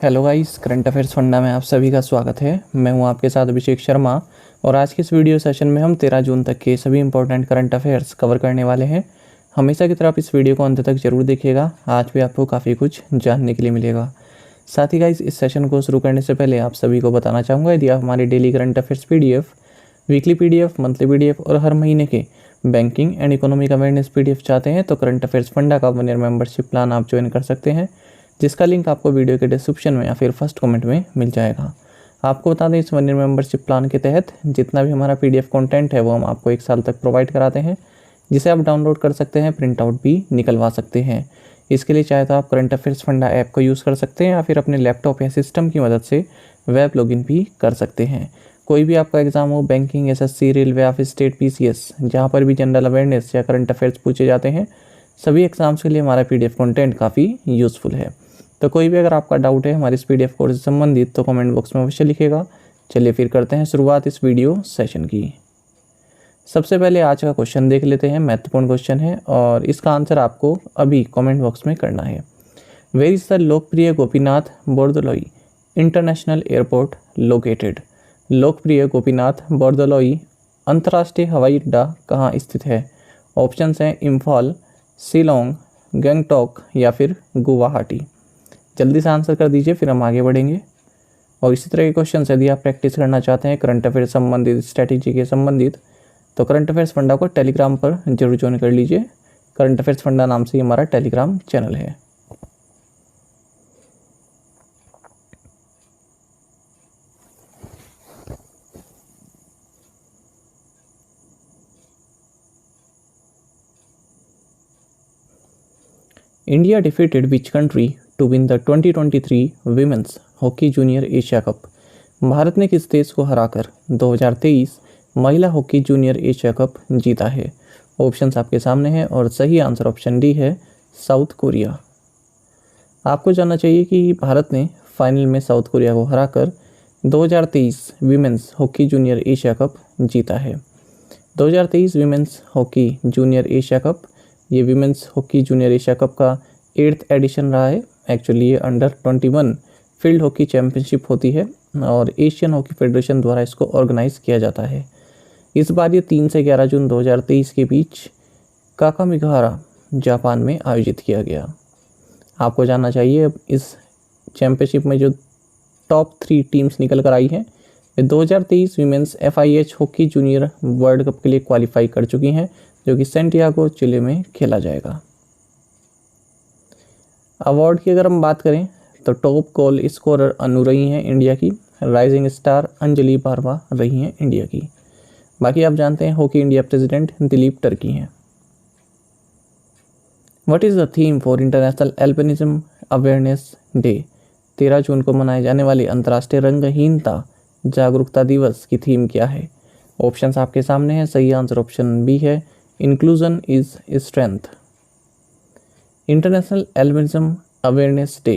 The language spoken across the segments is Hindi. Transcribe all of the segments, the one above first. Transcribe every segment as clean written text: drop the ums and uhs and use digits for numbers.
Hello guys, current affairs funda में आप सभी का स्वागत है। मैं हूं आपके साथ अभिषेक शर्मा और आज के इस वीडियो सेशन में हम 13 जून तक के सभी इंपॉर्टेंट करंट अफेयर्स कवर करने वाले हैं। हमेशा की तरह आप इस वीडियो को अंत तक जरूर देखिएगा, आज भी आपको काफ़ी कुछ जानने के लिए मिलेगा। साथ ही गाइस, इस सेशन को शुरू करने से पहले आप सभी को बताना चाहूँगा, यदि आप हमारे daily current affairs PDF, weekly PDF, monthly PDF और हर महीने के banking and economic awareness PDF चाहते हैं तो करंट अफेयर्स फंडा का 1 ईयर मेंबरशिप प्लान आप ज्वाइन कर सकते हैं, जिसका लिंक आपको वीडियो के डिस्क्रिप्शन में या फिर फर्स्ट कमेंट में मिल जाएगा। आपको बता दें, इस 1 ईयर मेंबरशिप प्लान के तहत जितना भी हमारा PDF कंटेंट है वो हम आपको 1 साल तक प्रोवाइड कराते हैं, जिसे आप डाउनलोड कर सकते हैं, प्रिंट आउट भी निकलवा सकते हैं। इसके लिए चाहे तो आप करंट अफेयर्स फंडा ऐप को यूज़ कर सकते हैं या फिर अपने लैपटॉप या सिस्टम की मदद से वेब लॉगिन भी कर सकते हैं। कोई भी आपका एग्जाम हो, बैंकिंग, SSC, रेलवे या फिर स्टेट PCS, जहाँ पर भी जनरल अवेयरनेस या करंट अफेयर्स पूछे जाते हैं, सभी एग्जाम्स के लिए हमारा PDF कंटेंट काफ़ी यूज़फुल है। तो कोई भी अगर आपका डाउट है हमारे इस PDF कोर्स से संबंधित तो कमेंट बॉक्स में अवश्य लिखेगा। चलिए फिर करते हैं शुरुआत इस वीडियो सेशन की। सबसे पहले आज का क्वेश्चन देख लेते हैं, महत्वपूर्ण क्वेश्चन है और इसका आंसर आपको अभी कमेंट बॉक्स में करना है। वेयर इज द लोकप्रिय Gopinath Bordoloi international airport located? लोकप्रिय गोपीनाथ बोरदोलोई अंतर्राष्ट्रीय हवाई अड्डा कहाँ स्थित है? ऑप्शंस हैं इम्फाल, शिलोंग, गंगटोक या फिर गुवाहाटी। जल्दी से आंसर कर दीजिए, फिर हम आगे बढ़ेंगे। और इसी तरह के क्वेश्चन यदि आप प्रैक्टिस करना चाहते हैं करंट अफेयर संबंधित, स्ट्रैटेजी के संबंधित, तो करंट अफेयर्स फंडा को टेलीग्राम पर जरूर ज्वाइन कर लीजिए। करंट अफेयर्स फंडा नाम से हमारा टेलीग्राम चैनल है। India defeated which country to win the 2023 women's hockey junior Asia cup? Bharat ने किस देश को हराकर 2023 महिला हॉकी जूनियर एशिया कप जीता है? ऑप्शंस आपके सामने हैं और सही आंसर ऑप्शन डी है, साउथ कोरिया। आपको जानना चाहिए कि भारत ने फाइनल में साउथ कोरिया को हराकर 2023 women's hockey junior Asia cup जीता है। 2023 women's hockey junior Asia cup, ये women's hockey junior Asia cup का 8th एडिशन रहा है। एक्चुअली ये अंडर-21 फील्ड हॉकी चैंपियनशिप होती है और एशियन हॉकी फेडरेशन द्वारा इसको ऑर्गेनाइज किया जाता है। इस बार ये 3 से 11 जून 2023 के बीच काकामिगारा, जापान में आयोजित किया गया। आपको जानना चाहिए अब इस चैंपियनशिप में जो टॉप 3 टीम्स निकल कर आई हैं, वे 2023 women's FIH hockey junior world cup के लिए क्वालिफाई कर चुकी हैं, जो कि सैंटियागो चिली में खेला जाएगा। अवार्ड की अगर हम बात करें तो टॉप गोल स्कोरर अनु रही हैं इंडिया की, राइजिंग स्टार अंजलि बारवा रही हैं इंडिया की। बाकी आप जानते हैं hockey India president Dilip Tirkey हैं। What is the theme for international albinism awareness day? 13 जून को मनाए जाने वाले अंतर्राष्ट्रीय रंगहीनता जागरूकता दिवस की थीम क्या है? ऑप्शंस आपके सामने हैं, सही आंसर ऑप्शन बी है, inclusion is strength. International albinism awareness day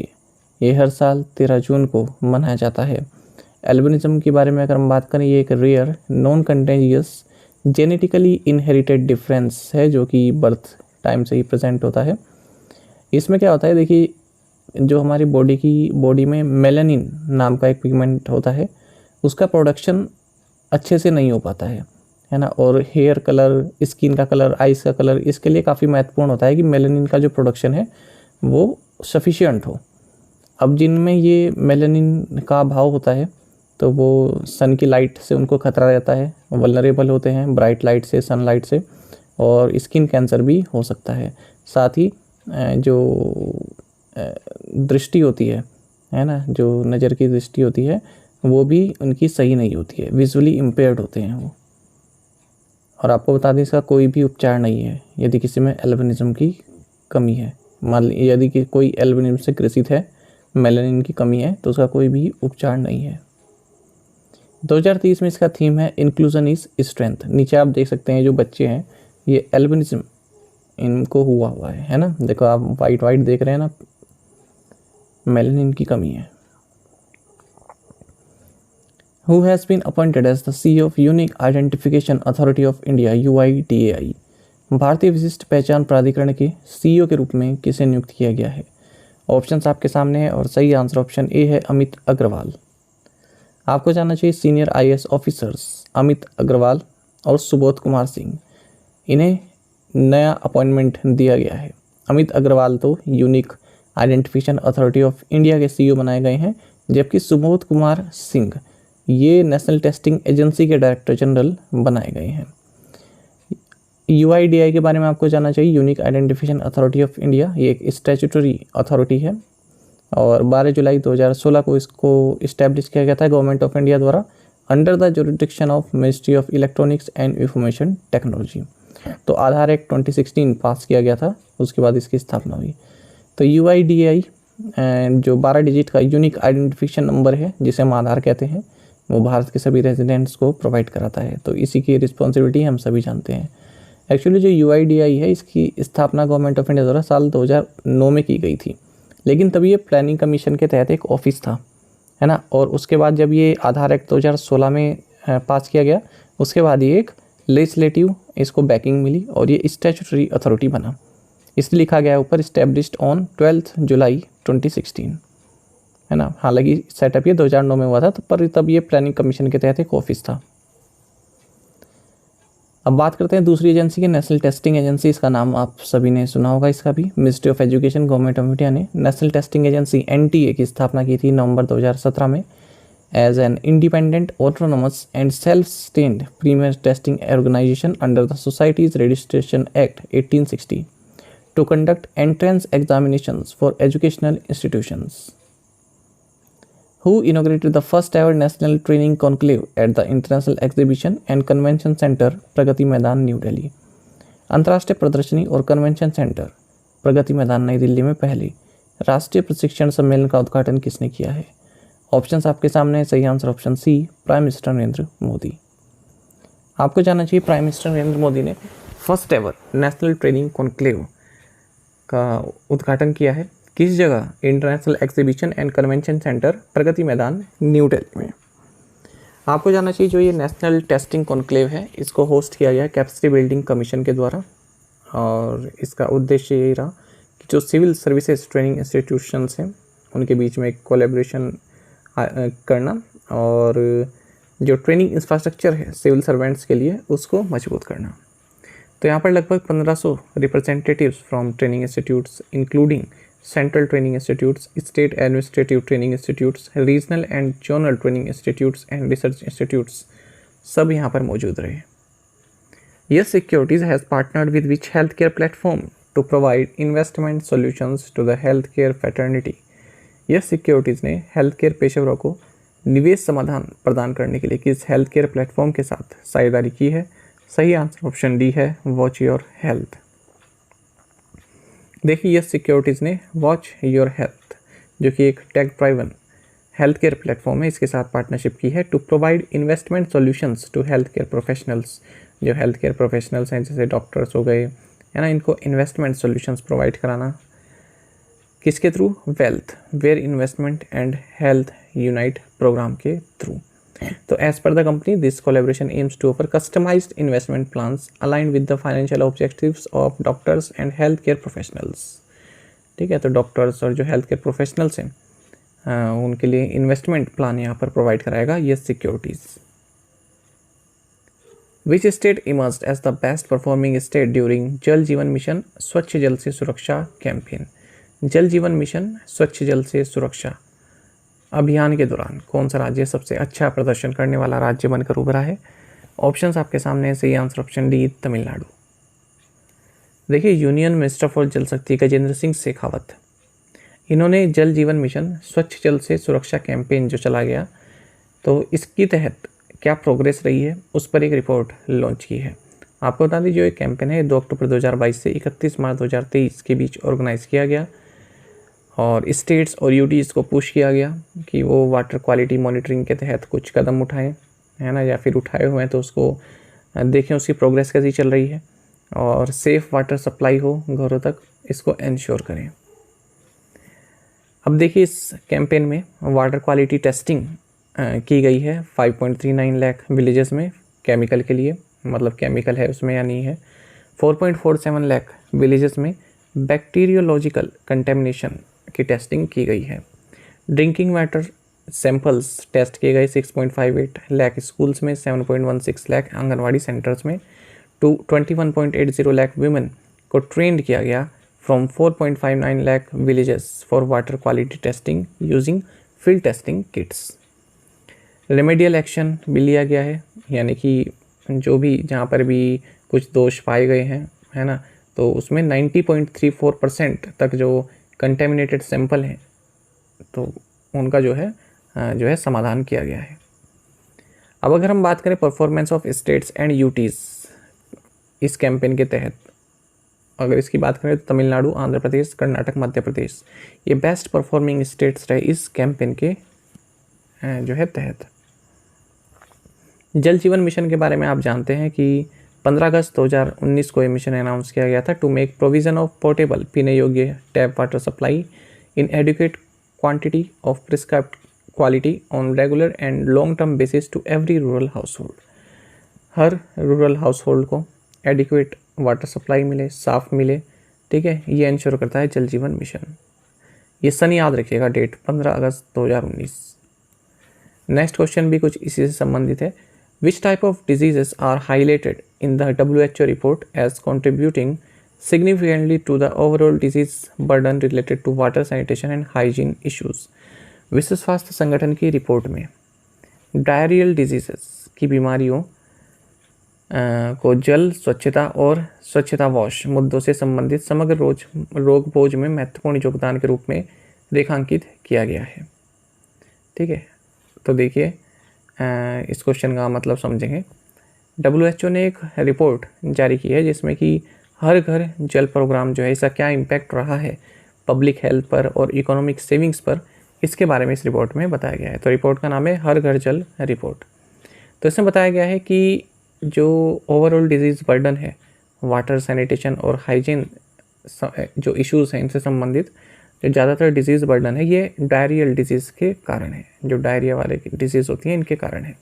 ये हर साल 13 जून को मनाया जाता है। एल्बिनिज्म के बारे में अगर हम बात करें, ये एक rare non contagious genetically inherited difference है जो कि बर्थ टाइम से ही प्रेजेंट होता है। इसमें क्या होता है, देखिए, जो हमारी बॉडी में मेलानिन नाम का एक पिगमेंट होता है, उसका प्रोडक्शन अच्छे से नहीं हो पाता है ना। और हेयर कलर, स्किन का कलर, आइज़ का कलर, इसके लिए काफ़ी महत्वपूर्ण होता है कि मेलानिन का जो प्रोडक्शन है वो सफिशिएंट हो। अब जिनमें ये मेलानिन का अभाव होता है तो वो सन की लाइट से उनको खतरा रहता है, वल्नरेबल होते हैं ब्राइट लाइट से, सनलाइट से, और स्किन कैंसर भी हो सकता है। साथ ही जो दृष्टि होती है ना, जो नज़र की दृष्टि होती है वो भी उनकी सही नहीं होती है, विजुअली इम्पेयर्ड होते हैं वो। और आपको बता दें, इसका कोई भी उपचार नहीं है यदि किसी में एल्बिनिज्म की कमी है। मान लीजिए यदि कि कोई एल्बिनिज्म से ग्रसित है, मेलानिन की कमी है, तो उसका कोई भी उपचार नहीं है। 2023 में इसका थीम है इंक्लूजन इज स्ट्रेंथ। नीचे आप देख सकते हैं जो बच्चे हैं ये एल्बिनिज्म इनको हुआ है ना, देखो आप वाइट देख रहे हैं ना, मेलानिन की कमी है। Who has been appointed as the CEO of Unique Identification Authority of India UIDAI? भारतीय विशिष्ट पहचान प्राधिकरण के CEO के रूप में किसे नियुक्त किया गया है? ऑप्शंस आपके सामने है और सही आंसर ऑप्शन ए है अमित अग्रवाल। आपको जानना चाहिए senior IAS officers Amit Agarwal और सुबोध कुमार सिंह, इन्हें नया अपॉइंटमेंट दिया गया है। अमित अग्रवाल तो unique identification authority of India के सीईओ बनाए गए हैं, जबकि सुबोध कुमार सिंह ये नेशनल टेस्टिंग एजेंसी के डायरेक्टर जनरल बनाए गए हैं। यूआईडीआई के बारे में आपको जानना चाहिए, unique identification authority of India, ये एक स्टैट्यूटरी अथॉरिटी है और 12 जुलाई 2016 को इसको इस्टेब्लिश किया गया था गवर्नमेंट ऑफ इंडिया द्वारा under the jurisdiction of ministry of electronics and information technology. तो आधार एक्ट 2016 पास किया गया था, उसके बाद इसकी स्थापना हुई। तो यूआईडीआई जो 12 डिजिट का यूनिक आइडेंटिफिकेशन नंबर है, जिसे हम आधार कहते हैं, वो भारत के सभी रेजिडेंट्स को प्रोवाइड कराता है। तो इसी की रिस्पॉन्सिबिलिटी हम सभी जानते हैं। एक्चुअली जो यूआईडीआई है, इसकी स्थापना गवर्नमेंट ऑफ इंडिया द्वारा साल 2009 में की गई थी, लेकिन तभी ये प्लानिंग कमीशन के तहत एक ऑफिस था, है ना। और उसके बाद जब ये आधार एक्ट 2016 में पास किया गया, उसके बाद ये एक लेजिस्लेटिव इसको बैकिंग मिली और ये स्टैट्यूटरी अथॉरिटी बना। इसलिए लिखा गया है ऊपर इस्टेब्लिश्ड ऑन 12 जुलाई 2016, है ना। हालांकि सेटअप ये 2009 में हुआ था, पर तब ये प्लानिंग कमीशन के तहत एक ऑफिस था। अब बात करते हैं दूसरी एजेंसी की, नेशनल टेस्टिंग एजेंसी। इसका नाम आप सभी ने सुना होगा, इसका भी ministry of education government of India ने नेशनल टेस्टिंग एजेंसी एनटीए की स्थापना की थी नवंबर 2017 में as an independent autonomous and self sustained premier testing organisation under the societies registration act 1860 to conduct entrance examinations for educational institutions. Who inaugurated the first ever national training conclave at the International Exhibition and Convention Center, Pragati Maidan, new Delhi. अंतर्राष्ट्रीय प्रदर्शनी और कन्वेंशन सेंटर प्रगति मैदान, नई दिल्ली में पहली राष्ट्रीय प्रशिक्षण सम्मेलन का उद्घाटन किसने किया है? ऑप्शंस आपके सामने है, सही answer option C prime minister Narendra Modi. आपको जानना चाहिए प्राइम मिनिस्टर नरेंद्र मोदी ने first ever national training conclave का उद्घाटन किया है किस जगह? International exhibition and convention centre Pragati Maidan, new Delhi में। आपको जानना चाहिए जो ये नेशनल टेस्टिंग कॉन्क्लेव है, इसको होस्ट किया गया कैपेसिटी बिल्डिंग कमीशन के द्वारा और इसका उद्देश्य ये रहा कि जो सिविल सर्विसेज ट्रेनिंग इंस्टीट्यूशंस हैं उनके बीच में एक कोलैबोरेशन करना और जो ट्रेनिंग इंफ्रास्ट्रक्चर है सिविल सर्वेंट्स के लिए उसको मजबूत करना। तो यहाँ पर लगभग 1500 representatives from training institutes including central training institutes, state administrative training institutes, regional and zonal training institutes and research institutes सब यहाँ पर मौजूद रहे। Yes Securities has partnered with which health care platform to provide investment solutions to the health care fraternity. Yes Securities ने हेल्थ केयर पेशेवरों को निवेश समाधान प्रदान करने के लिए किस हेल्थ केयर प्लेटफॉर्म के साथ साझेदारी की है? सही आंसर ऑप्शन डी है वॉच योर हेल्थ। देखिए यस सिक्योरिटीज़ ने वॉच योर हेल्थ जो कि एक tech driven health care platform है, इसके साथ पार्टनरशिप की है to provide investment solutions to health care professionals. जो हेल्थ केयर प्रोफेशनल्स हैं जैसे डॉक्टर्स हो गए, है ना, इनको इन्वेस्टमेंट सॉल्यूशंस प्रोवाइड कराना किसके through? Wealth where investment and health unite program के थ्रू। तो as per the company this collaboration aims to offer customised investment plans aligned with the financial objectives of doctors and health care professionals. ठीक है, तो डॉक्टर्स और जो हेल्थ केयर प्रोफेशनल्स हैं उनके लिए इन्वेस्टमेंट प्लान यहाँ पर प्रोवाइड कराएगा Yes Securities. Which state emerged as the best performing state during Jal Jeevan mission स्वच्छ जल से सुरक्षा कैंपेन? जल जीवन मिशन स्वच्छ जल से सुरक्षा अभियान के दौरान कौन सा राज्य सबसे अच्छा प्रदर्शन करने वाला राज्य बनकर उभरा है? ऑप्शंस आपके सामने है, सही आंसर ऑप्शन डी तमिलनाडु। देखिए यूनियन मिनिस्टर फॉर जल शक्ति गजेंद्र सिंह शेखावत, इन्होंने जल जीवन मिशन स्वच्छ जल से सुरक्षा कैंपेन जो चला गया तो इसके तहत क्या प्रोग्रेस रही है उस पर एक रिपोर्ट लॉन्च की है। आपको बता दें जो ये कैंपेन है 2 अक्टूबर 2022 से 31 मार्च 2023 के बीच ऑर्गेनाइज़ किया गया और स्टेट्स और यूटीज़ को पुश किया गया कि वो वाटर क्वालिटी मॉनिटरिंग के तहत कुछ कदम उठाएं, है ना, या फिर उठाए हुए हैं तो उसको देखें उसकी प्रोग्रेस कैसी चल रही है और सेफ़ वाटर सप्लाई हो घरों तक, इसको इंश्योर करें। अब देखिए इस कैंपेन में वाटर क्वालिटी टेस्टिंग की गई है 5.39 लाख विलेजेस में केमिकल के लिए, मतलब केमिकल है उसमें या नहीं है। 4.47 लाख विलेजेस में बैक्टीरियोलॉजिकल कंटेमिनेशन की टेस्टिंग की गई है। ड्रिंकिंग वाटर सैंपल्स टेस्ट किए गए 6.58 लाख स्कूल्स में, 7.16 लाख आंगनवाड़ी सेंटर्स में, 21.80 लाख वुमेन को ट्रेंड किया गया from 4.59 lakh villages for water quality testing using field testing kits. Remedial action भी लिया गया है, यानी कि जो भी जहाँ पर भी कुछ दोष पाए गए हैं, है ना, तो उसमें 90.34% तक जो कंटेमिनेटेड सैंपल हैं तो उनका जो है समाधान किया गया है। अब अगर हम बात करें performance of states and UTs इस कैंपेन के तहत, अगर इसकी बात करें तो तमिलनाडु, आंध्र प्रदेश, कर्नाटक, मध्य प्रदेश ये बेस्ट परफॉर्मिंग स्टेट्स रहे इस कैंपेन के जो है तहत। जल जीवन मिशन के बारे में आप जानते हैं कि 15 अगस्त 2019 को ये मिशन अनाउंस किया गया था to make provision of portable पीने योग्य tap water supply in adequate quantity of prescribed quality on regular and long term basis to every rural household. हर रूरल हाउस होल्ड को एडिक्वेट वाटर सप्लाई मिले, साफ मिले, ठीक है, ये इंश्योर करता है जल जीवन मिशन। ये सन याद रखिएगा डेट 15 अगस्त 2019। नेक्स्ट क्वेश्चन भी कुछ इसी से संबंधित है। Which type of diseases are highlighted in the WHO report as contributing significantly to the overall disease burden related to water sanitation and hygiene issues। विश्व स्वास्थ्य संगठन की रिपोर्ट में डायरियल डिजीजेस की बीमारियों को जल स्वच्छता और स्वच्छता वॉश मुद्दों से संबंधित समग्र रोग बोझ में महत्वपूर्ण योगदान के रूप में रेखांकित किया गया है। ठीक है, तो देखिए इस क्वेश्चन का मतलब समझेंगे। WHO ने एक रिपोर्ट जारी की है जिसमें कि हर घर जल प्रोग्राम जो है इसका क्या इम्पैक्ट रहा है पब्लिक हेल्थ पर और इकोनॉमिक सेविंग्स पर, इसके बारे में इस रिपोर्ट में बताया गया है। तो रिपोर्ट का नाम है हर घर जल रिपोर्ट। तो इसमें बताया गया है कि जो ओवरऑल डिजीज़ बर्डन है वाटर सैनिटेशन और हाइजीन जो इश्यूज़ हैं इनसे संबंधित जो ज़्यादातर डिजीज़ बर्डन है ये डायरियल डिजीज़ के कारण है, जो डायरिया वाले डिजीज़ होती हैं इनके कारण है।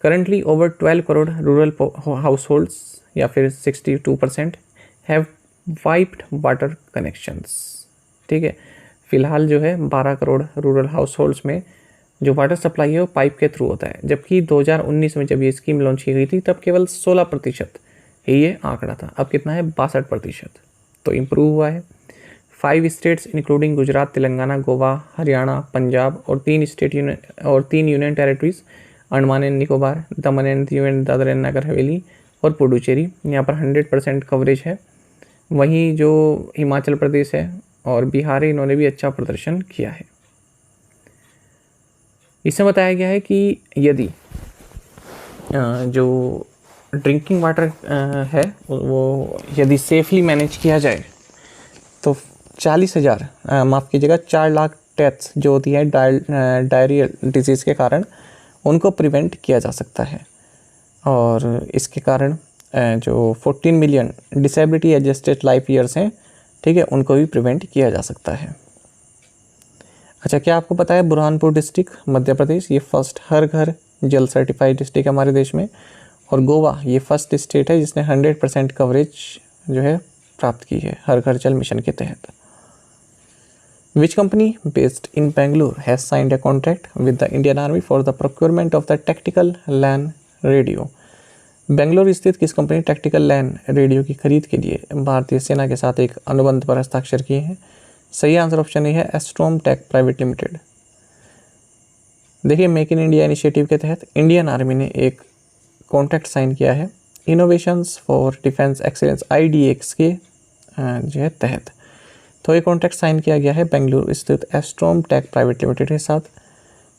Currently over 12 crore rural house holds या फिर 62% हैव वाइप्ड वाटर कनेक्शंस। ठीक है, फ़िलहाल जो है 12 करोड़ रूरल हाउस होल्ड्स में जो वाटर सप्लाई है वो पाइप के थ्रू होता है, जबकि 2019 में जब ये स्कीम लॉन्च की गई थी तब केवल 16% ही ये आंकड़ा था। अब कितना है 62%, तो इम्प्रूव हुआ है। 5 स्टेट्स इंक्लूडिंग गुजरात, तेलंगाना, गोवा, हरियाणा, पंजाब और 3 union territories Andaman and Nicobar, Daman and Diu and Dadra and Nagar Haveli और पुडुचेरी, यहाँ पर 100% कवरेज है। वहीं जो हिमाचल प्रदेश है और बिहार है इन्होंने भी अच्छा प्रदर्शन किया है। इसमें बताया गया है कि यदि जो ड्रिंकिंग वाटर है वो यदि सेफली मैनेज किया जाए तो 40,000 माफ़ कीजिएगा 4 लाख डेथ्स जो होती है डायरियल डिजीज़ के कारण उनको प्रिवेंट किया जा सकता है। और इसके कारण जो 14 million disability adjusted life years हैं, ठीक है, उनको भी प्रिवेंट किया जा सकता है। अच्छा, क्या आपको पता है बुरहानपुर डिस्ट्रिक्ट मध्य प्रदेश ये फर्स्ट हर घर जल सर्टिफाइड डिस्ट्रिक्ट है हमारे देश में, और गोवा ये फर्स्ट स्टेट है जिसने 100% कवरेज जो है प्राप्त की है हर घर जल मिशन के तहत। Which company based in Bangalore has signed a contract with the Indian Army for the procurement of the tactical LAN radio? Bangalore स्थित किस कंपनी टैक्टिकल लैन रेडियो की खरीद के लिए भारतीय सेना के साथ एक अनुबंध पर हस्ताक्षर किए हैं? सही आंसर ऑप्शन ए है एस्ट्रोम टेक प्राइवेट लिमिटेड। देखिए, मेक इन इंडिया इनिशिएटिव के तहत इंडियन आर्मी ने एक कॉन्ट्रैक्ट साइन किया है innovations for defence excellence IDX के जो है तहत। तो ये कॉन्ट्रैक्ट साइन किया गया है बेंगलुरु स्थित एस्ट्रोम टेक प्राइवेट लिमिटेड के साथ,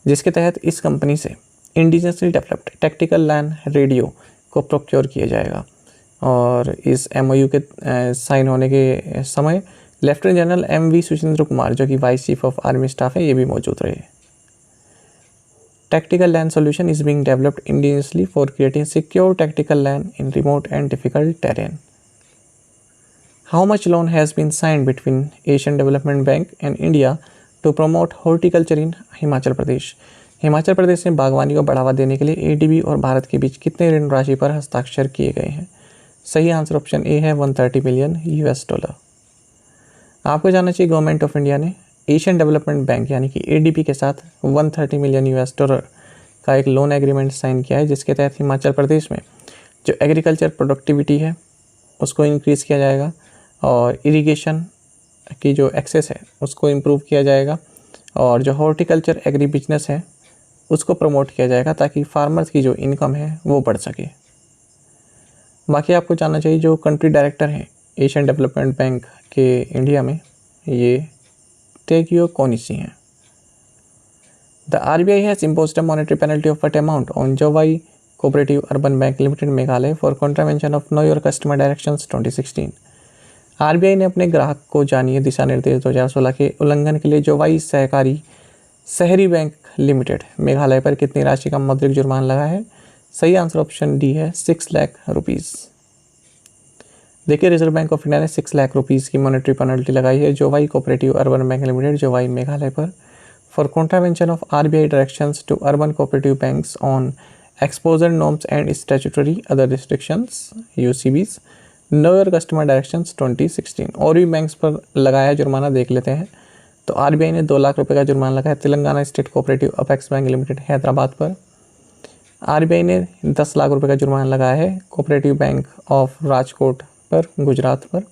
जिसके तहत इस कंपनी से इंडिजिनसली डेवलप्ड टैक्टिकल लैन रेडियो को प्रोक्योर किया जाएगा। और इस MOU के साइन होने के समय lieutenant general MV Suchindra Kumar जो कि vice chief of army staff है ये भी मौजूद रहे। Tactical LAN solution is being developed indigenously for creating secure tactical LAN in remote and difficult terrain. How much loan has been signed between Asian Development Bank and India to promote horticulture in Himachal Pradesh? Himachal Pradesh में बागवानी को बढ़ावा देने के लिए ADB और भारत के बीच कितने ऋण राशि पर हस्ताक्षर किए गए हैं? सही आंसर ऑप्शन ए है $130 मिलियन। आपको जानना चाहिए गवर्नमेंट ऑफ इंडिया ने एशियन डेवलपमेंट बैंक यानी कि एडीबी के साथ 130 मिलियन यूएस डॉलर का एक लोन एग्रीमेंट साइन किया है, जिसके तहत हिमाचल प्रदेश में जो एग्रीकल्चर प्रोडक्टिविटी है उसको इंक्रीज़ किया जाएगा और इरिगेशन की जो एक्सेस है उसको इम्प्रूव किया जाएगा और जो हॉर्टिकल्चर एग्री बिजनेस है उसको प्रमोट किया जाएगा ताकि फार्मर्स की जो इनकम है वो बढ़ सके। बाकी आपको जानना चाहिए जो कंट्री डायरेक्टर हैं एशियन डेवलपमेंट बैंक के इंडिया में, ये टेकियो कोनिशी हैं। The RBI has imposed a monetary penalty of what amount on Jovai Cooperative Urban Bank Limited Meghalaya for contravention of Know Your Customer Directions 2016। RBI ने अपने ग्राहक को जानिए दिशा निर्देश 2016 के उल्लंघन के लिए जोवाई सहकारी शहरी बैंक लिमिटेड मेघालय पर कितनी राशि का मौद्रिक जुर्माना लगा है? सही आंसर ऑप्शन डी है 6 लाख रुपीज़। देखिए रिजर्व बैंक ऑफ इंडिया ने 6 लाख रुपीज़ की मॉनेटरी पेनल्टी लगाई है Jowai cooperative urban bank limited Jowai Meghalaya पर for contravention of RBI directions to urban cooperative banks on exposure norms and statutory other restrictions UCBs know your customer directions 2016। और भी बैंक्स पर लगाया जुर्माना देख लेते हैं। तो RBI ने 2 लाख रुपए का जुर्माना लगाया Telangana state cooperative apex bank limited Hyderabad पर। RBI ने 10 लाख रुपए का जुर्माना लगाया है कोऑपरेटिव बैंक ऑफ राजकोट पर गुजरात पर।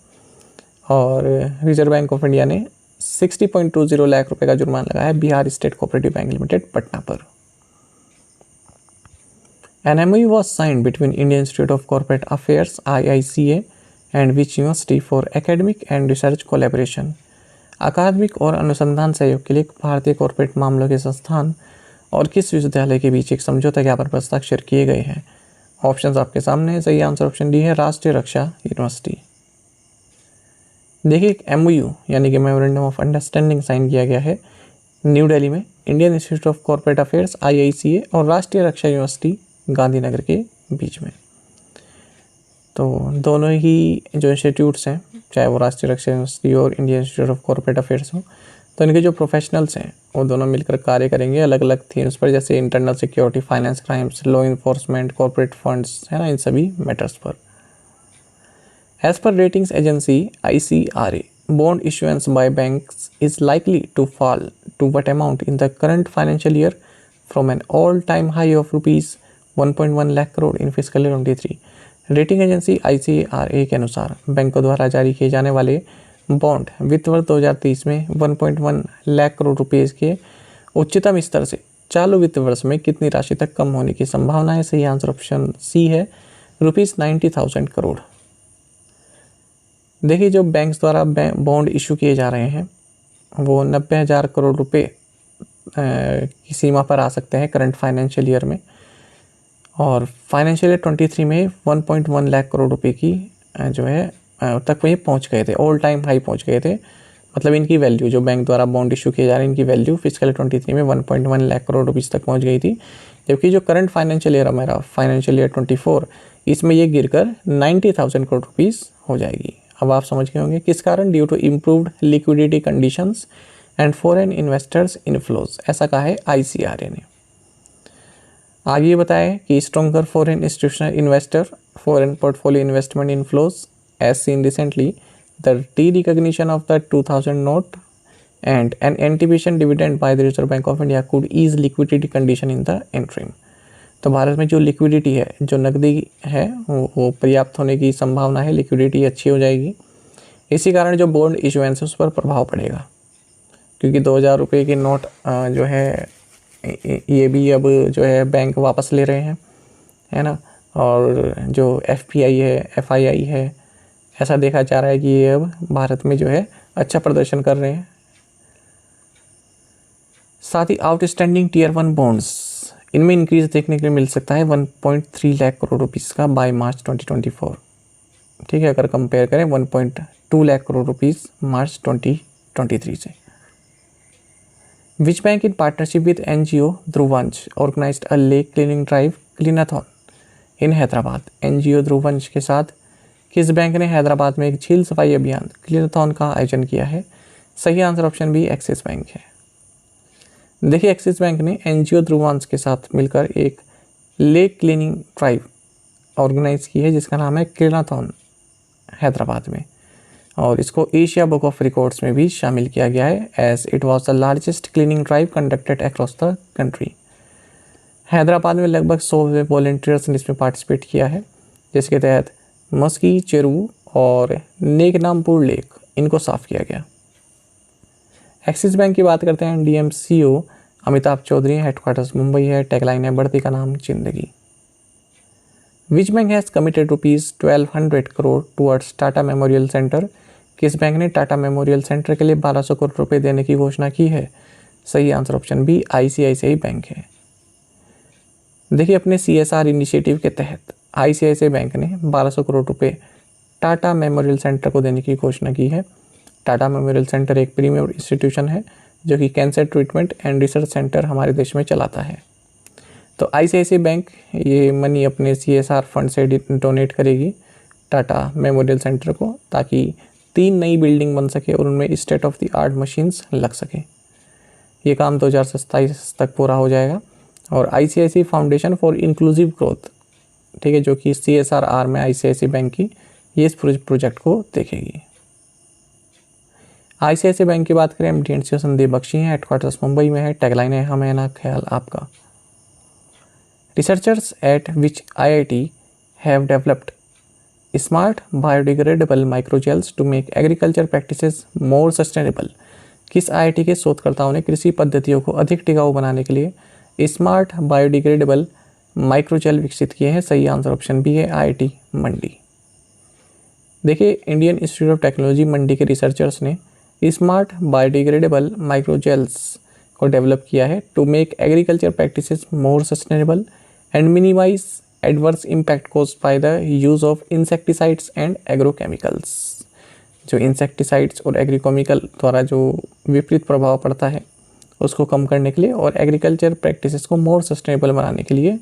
और रिजर्व बैंक ऑफ इंडिया ने 60.20 लाख रुपए का जुर्माना लगाया है Bihar state cooperative bank limited Patna पर। An MOU was signed between Indian Institute of Corporate Affairs IICA and which university for academic and research collaboration। अकादमिक और अनुसंधान सहयोग के लिए भारतीय कॉर्पोरेट मामलों के संस्थान और किस विश्वविद्यालय के बीच एक समझौता ज्ञापन पर हस्ताक्षर किए गए हैं? ऑप्शंस आपके सामने है। सही आंसर ऑप्शन डी है राष्ट्रीय रक्षा यूनिवर्सिटी। देखिए एक MOU यानी कि मेमोरेंडम ऑफ अंडरस्टैंडिंग साइन किया गया है न्यू दिल्ली में Indian institute of corporate affairs IICA और राष्ट्रीय रक्षा यूनिवर्सिटी गांधीनगर के बीच में। तो दोनों ही जो इंस्टीट्यूट्स हैं चाहे वो राष्ट्रीय रक्षा यूनिवर्सिटी और Indian institute of corporate affairs हो, तो इनके जो प्रोफेशनल्स हैं वो दोनों मिलकर कार्य करेंगे अलग अलग थीम्स पर, जैसे internal security, finance crimes, law enforcement, corporate funds है ना, इन सभी मैटर्स पर। As per ratings agency ICRA bond issuance by banks is likely to fall to what amount in the current financial year from an all-time high of rupees 1.1 lakh crore in physical 23। Rating agency ICRA के अनुसार बैंकों द्वारा जारी किए जाने वाले बॉन्ड वित्त वर्ष 2023 में 1.1 लाख करोड़ रुपये के उच्चतम स्तर से चालू वित्त वर्ष में कितनी राशि तक कम होने की संभावना है? सही आंसर ऑप्शन सी है ₹90,000 करोड़। देखिए जो बैंक्स द्वारा बॉन्ड इशू किए जा रहे हैं वो 90,000 करोड़ रुपए की सीमा पर आ सकते हैं करंट फाइनेंशियल ईयर में, और फाइनेंशियल ईयर 23 में 1.1 लाख करोड़ रुपए की जो है तक वही पहुंच गए थे, ऑल टाइम हाई पहुंच गए थे। मतलब इनकी वैल्यू जो बैंक द्वारा बॉन्ड इशू किए जा रहे हैं इनकी वैल्यू फिजिकल 23 में 1.1 लाख करोड़ रुपीज़ तक पहुंच गई थी, जबकि जो करंट फाइनेंशियल ईयर हमारा फाइनेंशियल ईयर 24 इसमें ये गिरकर 90,000 करोड़ रुपीज़ हो जाएगी। अब आप समझ गए होंगे किस कारण, due to improved liquidity conditions and foreign investors inflows, ऐसा कहा है ICRA ने। आगे ये बताया कि stronger foreign institutional investor foreign portfolio investment inflows as seen recently the derecognition of the 2000 note and an anticipation dividend by the reserve bank of India could ease liquidity condition in the interim. तो भारत में जो लिक्विडिटी है, जो नकदी है वो पर्याप्त होने की संभावना है, लिक्विडिटी अच्छी हो जाएगी। इसी कारण जो बॉन्ड इशुएंस है उस पर प्रभाव पड़ेगा, क्योंकि 2000 रुपये के नोट जो है ये भी अब जो है बैंक वापस ले रहे हैं, है ना। और जो FPI है, FII है, ऐसा देखा जा रहा है कि ये अब भारत में जो है अच्छा प्रदर्शन कर रहे हैं। साथ ही आउटस्टैंडिंग टीयर 1 बॉन्ड्स इनमें इंक्रीज देखने के लिए मिल सकता है 1.3 लाख करोड़ रुपीज़ का बाय मार्च 2024। ठीक है, अगर कंपेयर करें 1.2 लाख करोड़ रुपीज़ मार्च 2023 से। Which bank in partnership with NGO ध्रुवंश organized a lake cleaning drive cleanathon in Hyderabad. NGO Dhruvansh के साथ किस बैंक ने हैदराबाद में एक झील सफाई अभियान क्लीनाथॉन का आयोजन किया है? सही answer option B Axis bank है। देखिए एक्सिस बैंक ने NGO ध्रुवंश के साथ मिलकर एक लेक क्लीनिंग ड्राइव ऑर्गेनाइज की है जिसका नाम है क्लीनाथॉन हैदराबाद में। और इसको एशिया बुक ऑफ रिकॉर्ड्स में भी शामिल किया गया है as it was the largest cleaning drive conducted across the country. Hyderabad में लगभग 100 वॉलंटियर्स ने इसमें पार्टिसिपेट किया है, जिसके तहत मस्की, चेरू और नेकनामपुर लेक इनको साफ किया गया। एक्सिस बैंक की बात करते हैं। DMCO अमिताभ चौधरी, हेडक्वार्टर्स मुंबई है, टैगलाइन है बढ़ती का नाम जिंदगी। Which bank has committed ₹1200 crore towards Tata memorial centre. किस बैंक ने टाटा मेमोरियल सेंटर के लिए 1200 करोड़ रुपए देने की घोषणा की है? सही answer option B ICICI bank है। देखिए, अपने CSR इनिशिएटिव के तहत ICICI बैंक ने 1200 करोड़ रुपए टाटा मेमोरियल सेंटर को देने की घोषणा की है। टाटा मेमोरियल सेंटर एक प्रीमियर इंस्टीट्यूशन है जो कि cancer treatment and research centre हमारे देश में चलाता है। तो ICICI बैंक ये मनी अपने CSR फंड से डोनेट करेगी टाटा मेमोरियल सेंटर को, ताकि 3 नई बिल्डिंग बन सके और उनमें state of the art machines लग सके। ये काम 2027 तक पूरा हो जाएगा। और ICICI foundation for inclusive growth, ठीक है, जो कि CSR आर्म में ICICI बैंक की, ये इस प्रोजेक्ट को देखेगी। ICICI बैंक की बात करें, MD and CO Sandeep Bakshi हैं, हेडक्वार्टर्स मुंबई में है, टैगलाइन है हमें ना ख्याल आपका। Researchers at which IIT have developed smart biodegradable microgels to make agriculture practices more sustainable. किस IIT के शोधकर्ताओं ने कृषि पद्धतियों को अधिक टिकाऊ बनाने के लिए स्मार्ट बायोडिग्रेडेबल माइक्रोजेल विकसित किए हैं? सही आंसर ऑप्शन बी है IIT मंडी। देखिए, इंडियन इंस्टीट्यूट ऑफ टेक्नोलॉजी मंडी के रिसर्चर्स ने स्मार्ट बायोडिग्रेडेबल माइक्रोजेल्स को डेवलप किया है to make agriculture practices more sustainable and minimize adverse impact caused by the use of insecticides and agrochemicals. जो इंसेक्टिसाइड्स और एग्रोकेमिकल द्वारा जो विपरीत प्रभाव पड़ता है उसको कम करने के लिए और एग्रीकल्चर प्रैक्टिसेस को मोर सस्टेनेबल बनाने के लिए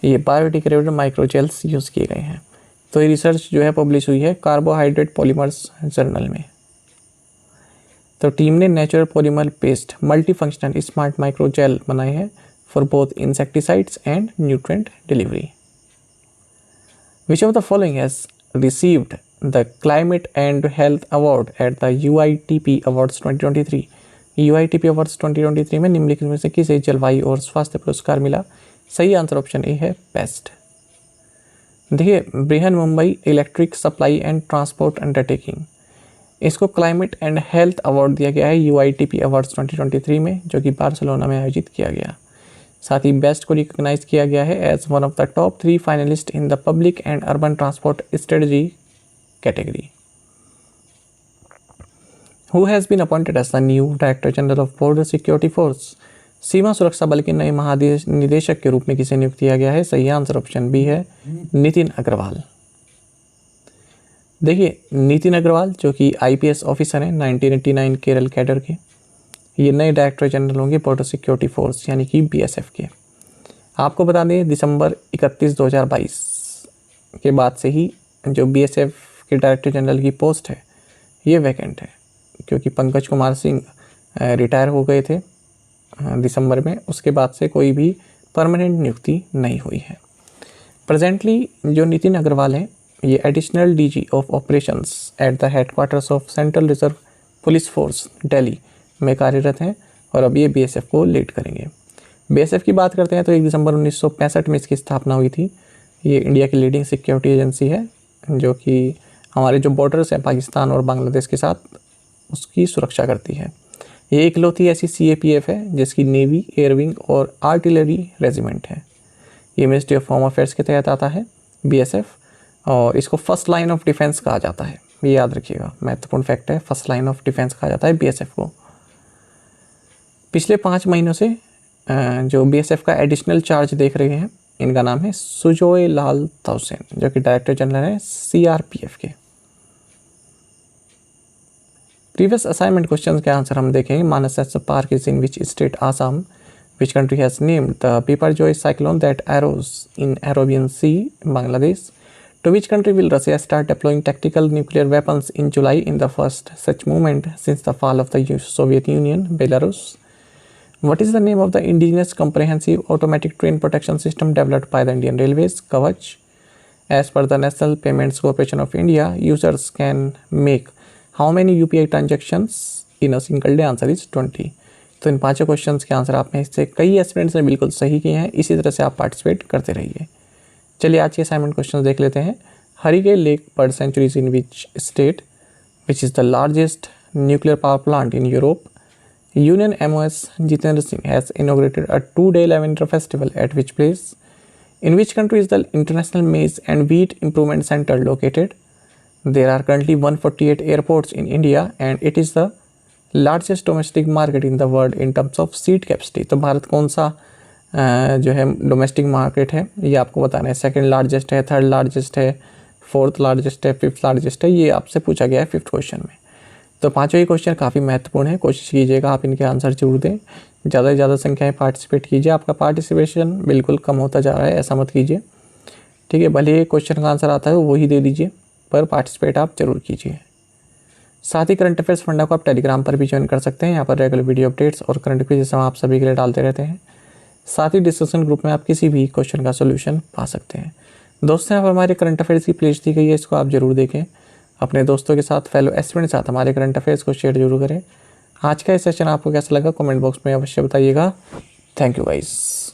ये बायोडिग्रेडेबल माइक्रोजेल्स यूज़ किए गए हैं। तो ये रिसर्च जो है पब्लिश हुई है कार्बोहाइड्रेट पॉलीमर्स जर्नल में। तो टीम ने natural polymer based multi functional smart microgel बनाए हैं for both insecticides and nutrient delivery. Which of the following has received the climate and health award at the UITP awards 2023। UITP awards 2023 में निम्नलिखित में से किसे जलवायु और स्वास्थ्य पुरस्कार मिला? सही आंसर ऑप्शन ए है बेस्ट। देखिए, Brihan Mumbai electric supply and transport undertaking, इसको क्लाइमेट एंड हेल्थ अवार्ड दिया गया है UITP अवार्ड्स 2023 में, जो कि बार्सिलोना में आयोजित किया गया। साथ ही बेस्ट को रिकॉग्नाइज किया गया है as one of the top 3 finalist in the public and urban transport strategy category. Who has been appointed as the new director general of border security force. सीमा सुरक्षा बल के नए महानिदेशक के रूप में किसे नियुक्त किया गया है? सही आंसर ऑप्शन बी है नितिन अग्रवाल। देखिए, नितिन अग्रवाल जो कि IPS ऑफिसर हैं 1989 केरल कैडर के, ये नए डायरेक्टर जनरल होंगे बॉर्डर सिक्योरिटी फोर्स यानी कि BSF के। आपको बता दें, दिसंबर 31, 2022 के बाद से ही जो BSF के डायरेक्टर जनरल की पोस्ट है ये वैकेंट है, क्योंकि पंकज कुमार सिंह रिटायर हो गए थे दिसंबर में। उसके बाद से कोई भी परमानेंट नियुक्ति नहीं हुई है। प्रेजेंटली जो नितिन अग्रवाल हैं ये additional DG of operations at the headquarters of central reserve police force Delhi में कार्यरत हैं और अब ये BSF को लीड करेंगे। BSF की बात करते हैं तो 1 दिसंबर 1965 में इसकी स्थापना हुई थी। ये इंडिया की लीडिंग सिक्योरिटी एजेंसी है जो कि हमारे जो बॉर्डर्स हैं पाकिस्तान और बांग्लादेश के साथ उसकी सुरक्षा करती है। ये इकलौती ऐसी CAPF है जिसकी नेवी, एयरविंग और आर्टिलरी रेजिमेंट है। ये मिनिस्ट्री ऑफ होम अफेयर्स के तहत आता है BSF, और इसको फर्स्ट लाइन ऑफ डिफेंस कहा जाता है। ये याद रखिएगा, महत्वपूर्ण फैक्ट है, फर्स्ट लाइन ऑफ डिफेंस कहा जाता है BSF को। पिछले 5 महीनों से जो BSF का एडिशनल चार्ज देख रहे हैं, इनका नाम है सुजोय लाल ताउसेन, जो कि डायरेक्टर जनरल है CRPF के। प्रीवियस असाइनमेंट क्वेश्चन के आंसर हम देखेंगे। Manas national park is in which state? Assam. Which country has named the Biparjoy cyclone that arose in Arabian sea? Bangladesh. To which country will Russia start deploying tactical nuclear weapons in July in the first such movement since the fall of the Soviet Union? Belarus. What is the name of the indigenous comprehensive automatic train protection system developed by the Indian Railways? Kavach. As per the National Payments Corporation of India, users can make how many UPI transactions in a single day, answer is 20। तो इन पांचों क्वेश्चंस के आंसर आप में से कई एस्पिरेंट्स ने बिल्कुल सही किए हैं। इसी तरह से आप पार्टिसिपेट करते रहिए। चलिए आज के असाइनमेंट क्वेश्चन देख लेते हैं। Harike lake bird sanctuaries in which state, which is the largest nuclear power plant in Europe, Union MOS Jitendra Singh has inaugurated a 2-day lavender festival at which place, in which country is the International Maize and Wheat Improvement Center located, there are currently 148 airports in India and it is the largest domestic market in the world in terms of seat capacity। तो भारत कौन सा जो है डोमेस्टिक मार्केट है ये आपको बताना है। सेकंड लार्जेस्ट है, थर्ड लार्जेस्ट है, फोर्थ लार्जेस्ट है, फिफ्थ लार्जेस्ट है, ये आपसे पूछा गया है फिफ्थ क्वेश्चन में। तो पांचों ही क्वेश्चन काफ़ी महत्वपूर्ण है, कोशिश कीजिएगा आप इनके आंसर जरूर दें। ज़्यादा से ज़्यादा संख्या में पार्टिसिपेट कीजिए। आपका पार्टिसिपेशन बिल्कुल कम होता जा रहा है, ऐसा मत कीजिए, ठीक है। भले ही क्वेश्चन का आंसर आता है वही दे दीजिए, पर पार्टिसिपेट आप जरूर कीजिए। साथ ही करंट अफेयर्स फंडा को आप टेलीग्राम पर भी ज्वाइन कर सकते हैं। यहाँ पर रेगुलर वीडियो अपडेट्स और करंट क्विज़ हम आप सभी के लिए डालते रहते हैं। साथ ही डिस्कशन ग्रुप में आप किसी भी क्वेश्चन का सोल्यूशन पा सकते हैं। दोस्तों, यहाँ पर हमारे करंट अफेयर्स की प्लेलिस्ट दी गई है, इसको आप जरूर देखें। अपने दोस्तों के साथ, फेलो एस्पिरेंट के साथ हमारे करंट अफेयर्स को शेयर जरूर करें। आज का ये सेशन आपको कैसा लगा कमेंट बॉक्स में अवश्य बताइएगा। Thank you guys.